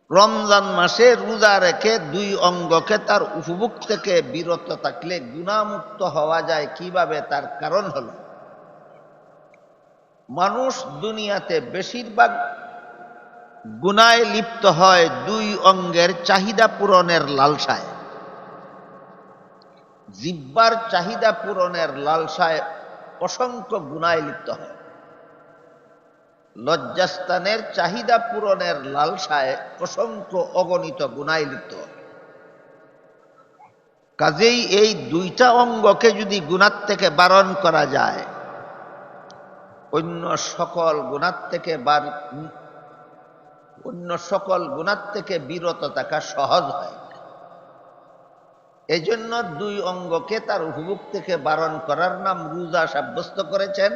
রমজান মাসে রোজা রেখে দুই অঙ্গকে তার উপভোগ থেকে বিরত থাকলে গুনাহমুক্ত হওয়া যায় কিভাবে? তার কারণ হল মানুষ দুনিয়াতে বেশিরভাগ গুনাহে লিপ্ত হয় দুই অঙ্গের চাহিদা পূরণের লালসায়। জিহ্বার চাহিদা পূরণের লালসায় অসংখ্য গুনাহে লিপ্ত হয়, লজ্জাস্থানের চাহিদা পূরণের লালসায় অসংখ্য অগণিত গুনাহে লিপ্ত হয়। কাজেই এই দুইটা অঙ্গকে যদি গুনাহ থেকে বারণ করা যায়, অন্য সকল গুনাহ থেকে বিরত থাকা সহজ হয়। এই জন্য দুই অঙ্গকে তার উপভোগ থেকে বারণ করার নাম রোজা সাব্যস্ত করেছেন,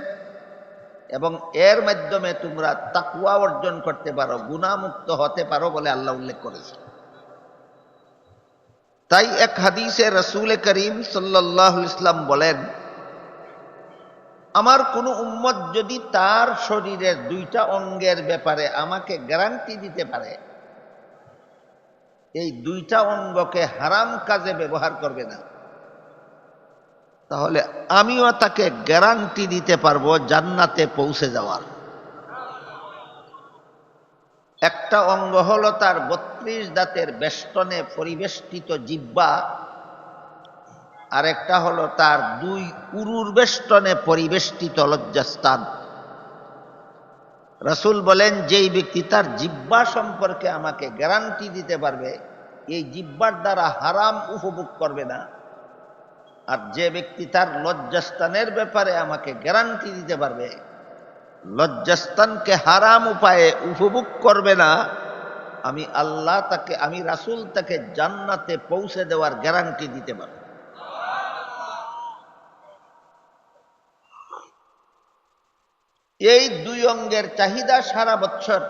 এবং এর মাধ্যমে তোমরা তাকওয়া অর্জন করতে পারো, গুনাহমুক্ত হতে পারো বলে আল্লাহ উল্লেখ করেছেন। তাই এক হাদিসে রাসূল করিম সাল্লাল্লাহু আলাইহি ওয়াসাল্লাম বলেন, আমার কোন উম্মত যদি তার শরীরের দুইটা অঙ্গের ব্যাপারে আমাকে গ্যারান্টি দিতে পারে এই দুইটা অঙ্গকে হারাম কাজে ব্যবহার করবে না, তাহলে আমিও তাকে গ্যারান্টি দিতে পারবো জান্নাতে পৌঁছে যাওয়ার। একটা অঙ্গ হলো তার ৩২ দাঁতের বেষ্টনে পরিবেষ্টিত জিহ্বা, আর একটা হলো তার দুই উরুর বেষ্টনে পরিবেষ্টিত লজ্জাস্থান। রাসূল বলেন, যেই ব্যক্তি তার জিহ্বা সম্পর্কে আমাকে গ্যারান্টি দিতে পারবে, এই জিহ্বার দ্বারা হারাম উপভোগ করবে না, আর যে ব্যক্তি তার লজ্জাস্থানের ব্যাপারে আমাকে গ্যারান্টি দিতে পারবে, লজ্জাস্থানকে হারাম উপায়ে উপভোগ করবে না, আমি রাসূল তাকে জান্নাতে পৌঁছে দেওয়ার গ্যারান্টি দিতে পারব। এই দুই অঙ্গের চাহিদা সারা বছর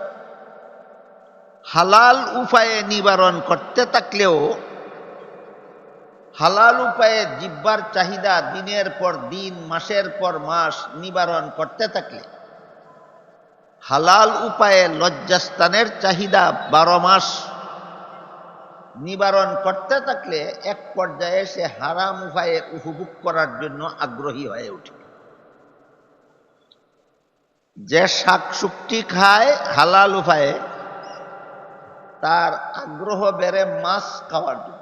হালাল উপায়ে নিবারণ করতে থাকলেও, হালাল উপায়ে জিহ্বার চাহিদা দিনের পর দিন, মাসের পর মাস নিবারণ করতে থাকলে, হালাল উপায়ে লজ্জাস্থানের চাহিদা 12 মাস নিবারণ করতে থাকলে এক পর্যায়ে সে হারাম উপায়ে উপভোগ করার জন্য আগ্রহী হয়ে ওঠে। যে শাকসবজি খায় হালাল উপায়ে, তার আগ্রহ বেড়ে মাছ খাওয়ার জন্য।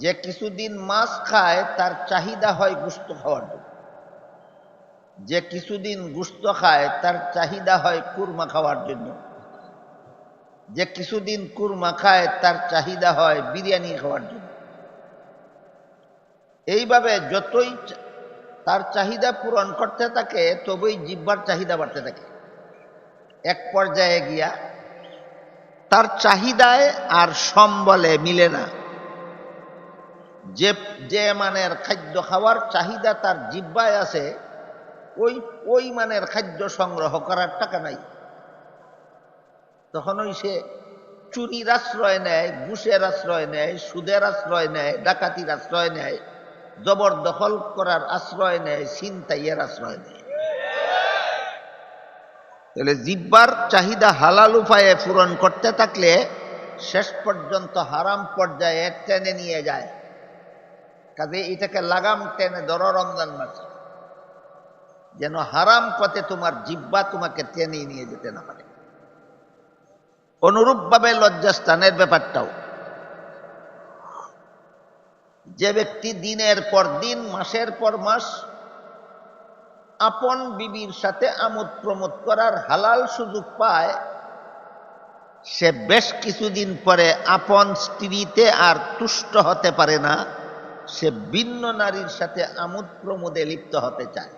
যে কিছুদিন মাছ খায় তার চাহিদা হয় গোশত খাওয়ার জন্য। যে কিছুদিন গোশত খায় তার চাহিদা হয় কুরমা খাওয়ার জন্য। যে কিছুদিন কুরমা খায় তার চাহিদা হয় বিরিয়ানি খাওয়ার জন্য। এইভাবে যতই তার চাহিদা পূরণ করতে থাকে, তবেই জিহ্বার চাহিদা বাড়তে থাকে। এক পর্যায়ে গিয়া তার চাহিদায় আর সম্বলে মিলে না। যে মানের খাদ্য খাওয়ার চাহিদা তার জিহ্বায় আছে, ওই মানের খাদ্য সংগ্রহ করার টাকা নাই। তখনই সে চুরির আশ্রয় নেয়, ঘুষের আশ্রয় নেয়, সুদের আশ্রয় নেয়, ডাকাতির আশ্রয় নেয়, জবরদখল করার আশ্রয় নেয়, ছিনতাইয়ের আশ্রয় নেয়। তাহলে জিহ্বার চাহিদা হালাল উপায়ে পূরণ করতে থাকলে শেষ পর্যন্ত হারাম পর্যায়ে টেনে নিয়ে যায়। কাজে এটাকে লাগাম টেনে ধরো রমজান মাসে, যেন হারাম পথে তোমার জিহ্বা তোমাকে টেনে নিয়ে যেতে না পারে। অনুরূপভাবে লজ্জাস্থানের ব্যাপারটাও, যে ব্যক্তি দিনের পর দিন, মাসের পর মাস আপন বিবির সাথে আমোদ প্রমোদ করার হালাল সুযোগ পায়, সে বেশ কিছুদিন পরে আপন স্ত্রীতে আর তুষ্ট হতে পারে না, সে ভিন্ন নারীর সাথে আমোদ প্রমোদে লিপ্ত হতে চায়।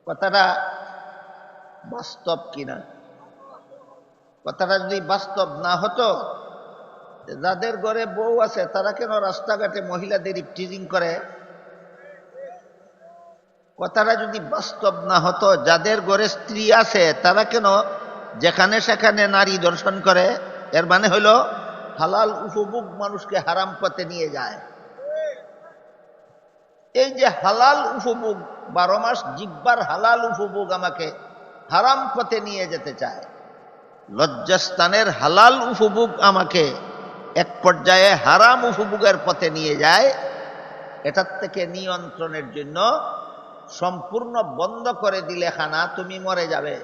কথাটা বাস্তব কিনা? কথাটা যদি বাস্তব না হতো, যাদের ঘরে বউ আছে তারা কেন রাস্তাঘাটে মহিলাদের ইফটিজিং করে? কথাটা যদি বাস্তব না হতো, যাদের ঘরে স্ত্রী আছে তারা কেন যেখানে সেখানে নারী দর্শন করে? এর মানে হইল হালাল উপভোগ মানুষকে হারাম পথে নিয়ে যায়। এই যে হালাল উপভোগ, 12 মাস জিহ্বার হালাল উপভোগ আমাকে হারাম পথে নিয়ে যেতে চায়। লজ্জাস্থানের হালাল উপভোগ আমাকে এক পর্যায়ে হারাম উপভোগের পথে নিয়ে যায়, এটার থেকে নিয়ন্ত্রণের জন্য সম্পূর্ণ বন্ধ করে দিলে খানা তুমি মরে যাবে।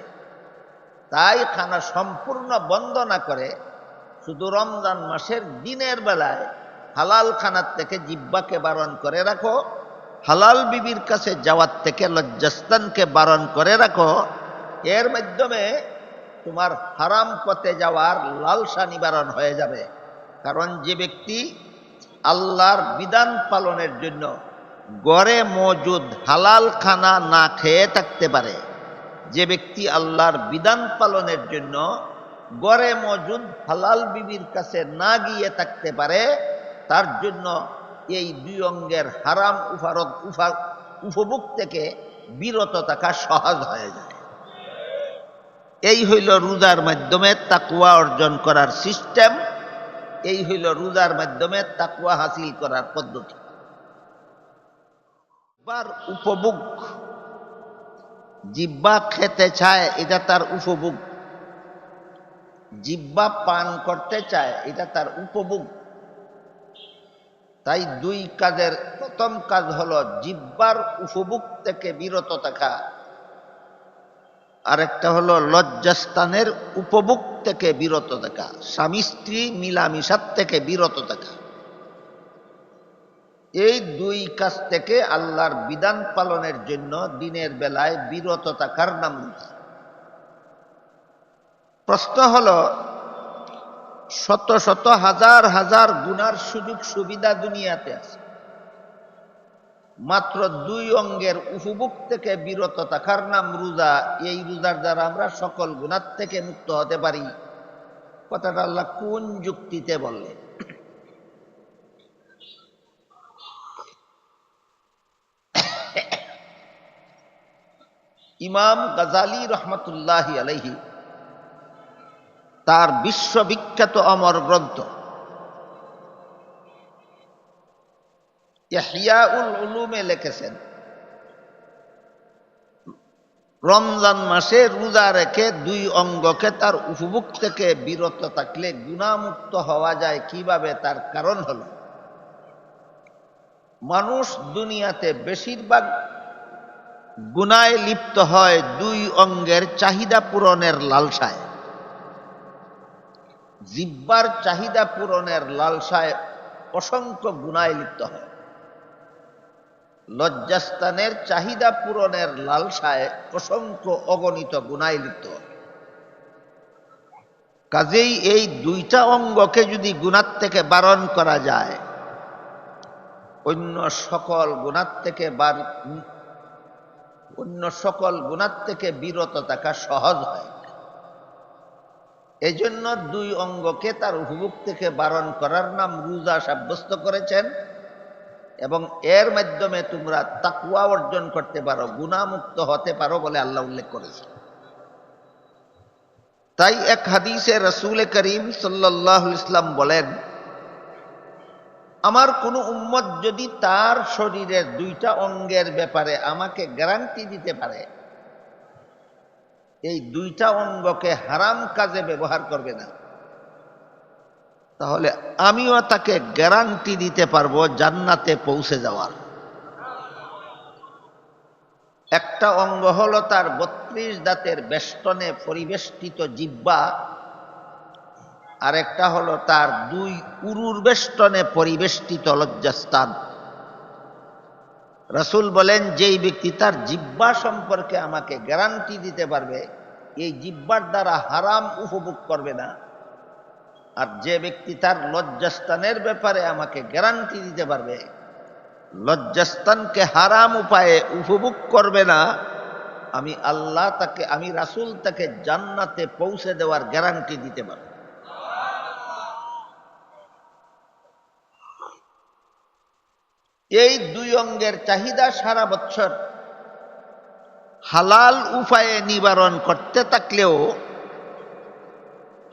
তাই খানা সম্পূর্ণ বন্ধ না করে শুধু রমজান মাসের দিনের বেলায় হালাল খানার থেকে জিহ্বাকে বারণ করে রাখো, হালাল বিবির কাছে যাওয়ার থেকে লজ্জাস্থানকে বারণ করে রাখো। এর মাধ্যমে তোমার হারাম পথে যাওয়ার লালসা নিবারণ হয়ে যাবে। কারণ যে ব্যক্তি আল্লাহর বিধান পালনের জন্য ঘরে মজুদ হালাল খানা না খেয়ে থাকতে পারে, যে ব্যক্তি আল্লাহর বিধান পালনের জন্য ঘরে মজুদ হালাল বিবির কাছে না গিয়ে থাকতে পারে, তার জন্য এই দুই অঙ্গের হারাম উপভোগ থেকে বিরত থাকা সহজ হয়ে যায়। এই হইল রোজার মাধ্যমে তাকওয়া অর্জন করার সিস্টেম, এই হইল রোজার মাধ্যমে তাকওয়া হাসিল করার পদ্ধতি। উপভোগ, জিহ্বা খেতে চায় এটা তার উপভোগ, জিহ্বা পান করতে চায় এটা তার উপভোগ। তাই দুই কাজের প্রথম কাজ হলো জিহ্বার উপভোগ থেকে বিরত থাকা, আরেকটা হলো লজ্জাস্থানের উপভোগ থেকে বিরত থাকা, স্বামী স্ত্রী মিলামিশার থেকে বিরত থাকা। এই দুই কাজ থেকে আল্লাহর বিধান পালনের জন্য দিনের বেলায় বিরত থাকার নাম রোজা। প্রশ্ন হলো, শত শত হাজার হাজার গুনার সুযোগ সুবিধা দুনিয়াতে আছে, মাত্র দুই অঙ্গের উপভোগ থেকে বিরত থাকার নাম রোজা। এই রোজার দ্বারা আমরা সকল গুনার থেকে মুক্ত হতে পারি। কথাটা আল্লাহ কোন যুক্তিতে বললেন? ইমাম গাজালি রহমতুল্লাহি আলাইহি তার বিশ্ববিখ্যাত অমর গ্রন্থ ইহইয়াউল উলুমে লিখেছেন, রমজান মাসে রোজা রেখে দুই অঙ্গকে তার উপভোগ থেকে বিরত থাকলে গুনাহমুক্ত হওয়া যায় কিভাবে? তার কারণ হল, মানুষ দুনিয়াতে বেশিরভাগ গুনাহে লিপ্ত হয় দুই অঙ্গের চাহিদা পূরণের লালসায়। জিহ্বার চাহিদা পূরণের লালসায় অসংখ্য গুনাহে লিপ্ত হয়, লজ্জাস্থানের চাহিদা পূরণের লালসায় অসংখ্য অগণিত গুনাহে লিপ্ত হয়। কাজেই এই দুইটা অঙ্গকে যদি গুনাহ থেকে বারণ করা যায়, অন্য সকল গুনাহ থেকে বিরত থাকা সহজ হয়। এই জন্য দুই অঙ্গকে তার উপভোগ থেকে বারণ করার নাম রোজা সাব্যস্ত করেছেন, এবং এর মাধ্যমে তোমরা তাকওয়া অর্জন করতে পারো, গুনাহমুক্ত হতে পারো বলে আল্লাহ উল্লেখ করেছেন। তাই এক হাদিসে রাসূল করিম সাল্লাল্লাহু আলাইহি ওয়াসাল্লাম বলেন, আমার কোন উম্মত যদি তার শরীরের দুইটা অঙ্গের ব্যাপারে আমাকে গ্যারান্টি দিতে পারে, এই দুইটা অঙ্গকে হারাম কাজে ব্যবহার করবে না, তাহলে আমিও তাকে গ্যারান্টি দিতে পারবো জান্নাতে পৌঁছে যাওয়ার। একটা অঙ্গ হলো তার 32 দাঁতের বেষ্টনে পরিবেষ্টিত জিহ্বা, আর একটা হলো তার 2 উরুর বেষ্টনে পরিবেষ্টিত লজ্জাস্থান। রাসূল বলেন, যেই ব্যক্তি তার জিহ্বা সম্পর্কে আমাকে গ্যারান্টি দিতে পারবে, এই জিহ্বার দ্বারা হারাম উপভোগ করবে না, আর যে ব্যক্তি তার লজ্জাস্থানের ব্যাপারে আমাকে গ্যারান্টি দিতে পারবে, লজ্জাস্থানকে হারাম উপায়ে উপভোগ করবে না, আমি আল্লাহ তাকে, আমি রাসূল তাকে জান্নাতে পৌঁছে দেওয়ার গ্যারান্টি দিতে পারব। এই দুই অঙ্গের চাহিদা সারা বছর হালাল উপায়ে নিবারণ করতে থাকলেও,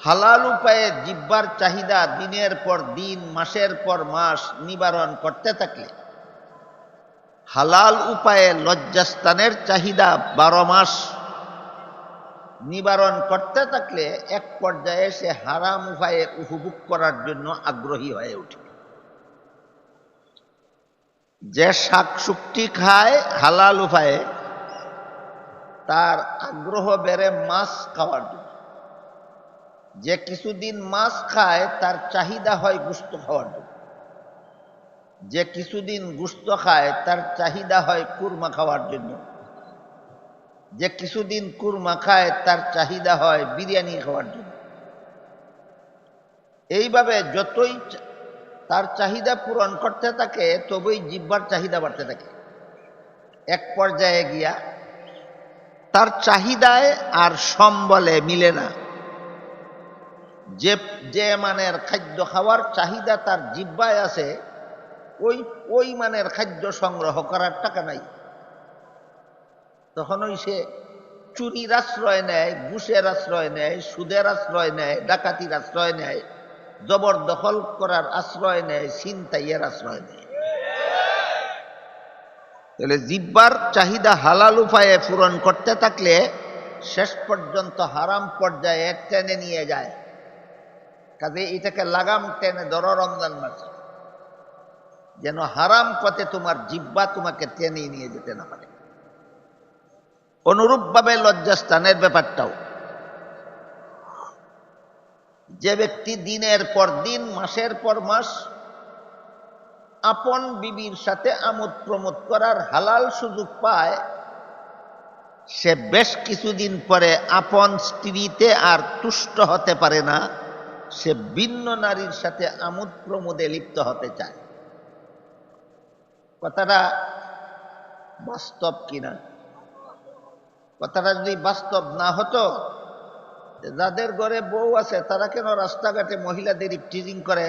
হালাল উপায়ে জিহ্বার চাহিদা দিনের পর দিন, মাসের পর মাস নিবারণ করতে থাকলে, হালাল উপায়ে লজ্জাস্থানের চাহিদা 12 মাস, নিবারণ করতে থাকলে এক পর্যায়ে সে হারাম উপায়ে উপভোগ করার জন্য আগ্রহী হয়ে ওঠে। যে শাকসবজি খায় হালাল উপায়ে তার আগ্রহ বেড়ে মাছ খাওয়ার জন্য। যে কিছুদিন মাছ খায় তার চাহিদা হয় গোশত খাওয়ার জন্য। যে কিছুদিন গোশত খায় তার চাহিদা হয় কুরমা খাওয়ার জন্য। যে কিছুদিন কুরমা খায় তার চাহিদা হয় বিরিয়ানি খাওয়ার জন্য। এইভাবে যতই তার চাহিদা পূরণ করতে থাকে তবেই জিহ্বার চাহিদা বাড়তে থাকে। এক পর্যায়ে গিয়া তার চাহিদায় আর সম্বলে মিলে না। যে মানের খাদ্য খাওয়ার চাহিদা তার জিহ্বায় আছে ওই মানের খাদ্য সংগ্রহ করার টাকা নাই। তখনই সে চুরির আশ্রয় নেয়, ঘুষের আশ্রয় নেয়, সুদের আশ্রয় নেয়, ডাকাতির আশ্রয় নেয়, জবরদখল করার আশ্রয় নেয়, ছিনতাইয়ের আশ্রয় নেয়। তাহলে জিহ্বার চাহিদা হালাল উপায়ে পূরণ করতে থাকলে শেষ পর্যন্ত হারাম পর্যায়ে টেনে নিয়ে যায়। কাজে এটাকে লাগাম টেনে ধরো রমজান মাসে, যেন হারাম পথে তোমার জিহ্বা তোমাকে টেনে নিয়ে যেতে না পারে। অনুরূপভাবে লজ্জাস্থানের ব্যাপারটাও, যে ব্যক্তি দিনের পর দিন মাসের পর মাস আপন বিবির সাথে আমোদ প্রমোদ করার হালাল সুযোগ পায়, সে বেশ কিছুদিন পরে আপন স্ত্রীতে আর তুষ্ট হতে পারে না। সে ভিন্ন নারীর সাথে আমোদ প্রমোদে লিপ্ত হতে চায়। কথাটা বাস্তব কিনা? কথাটা যদি বাস্তব না হতো, যাদের ঘরে বউ আছে তারা কেন রাস্তাঘাটে মহিলাদের ইফটিজিং করে?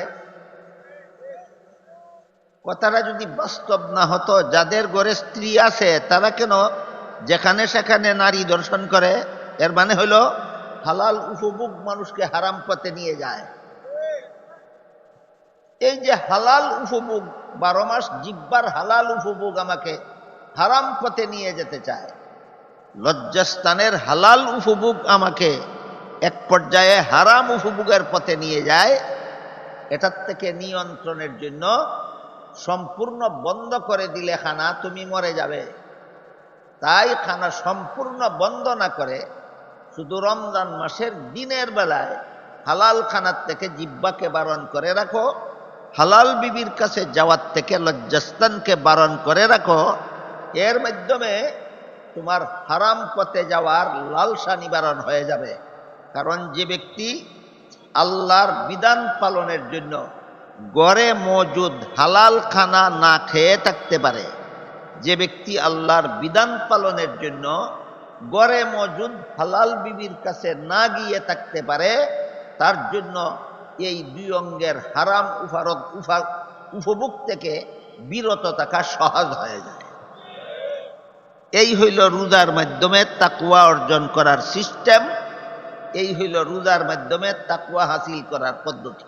কথাটা যদি বাস্তব না হতো, যাদের ঘরে স্ত্রী আছে তারা কেন যেখানে সেখানে নারী দর্শন করে? এর মানে হলো হালাল উপভোগ মানুষকে হারাম পথে নিয়ে যায়। এই যে হালাল উপভোগ, 12 মাস জিহ্বার হালাল উপভোগ আমাকে হারাম পথে নিয়ে যেতে চায়। লজ্জাস্থানের হালাল উপভোগ আমাকে এক পর্যায়ে হারাম উপভোগের পথে নিয়ে যায়। এটার থেকে নিয়ন্ত্রণের জন্য সম্পূর্ণ বন্ধ করে দিলে খানা তুমি মরে যাবে। তাই খানা সম্পূর্ণ বন্ধ না করে শুধু রমজান মাসের দিনের বেলায় হালাল খানার থেকে জিহ্বাকে বারণ করে রাখো, হালাল বিবির কাছে যাওয়ার থেকে লজ্জাস্থানকে বারণ করে রাখো। এর মাধ্যমে তোমার হারাম পথে যাওয়ার লালসা নিবারণ হয়ে যাবে। কারণ যে ব্যক্তি আল্লাহর বিধান পালনের জন্য ঘরে মজুদ হালাল খানা না খেয়ে থাকতে পারে, যে ব্যক্তি আল্লাহর বিধান পালনের জন্য ঘরে মজুদ হালাল বিবির কাছে না গিয়ে থাকতে পারে, তার জন্য এই দুই অঙ্গের হারাম উপভোগ থেকে বিরত থাকা সহজ হয়ে যায়। এই হইল রোজার মাধ্যমে তাকওয়া অর্জন করার সিস্টেম। এই হইল রোজার মাধ্যমে তাকওয়া হাসিল করার পদ্ধতি।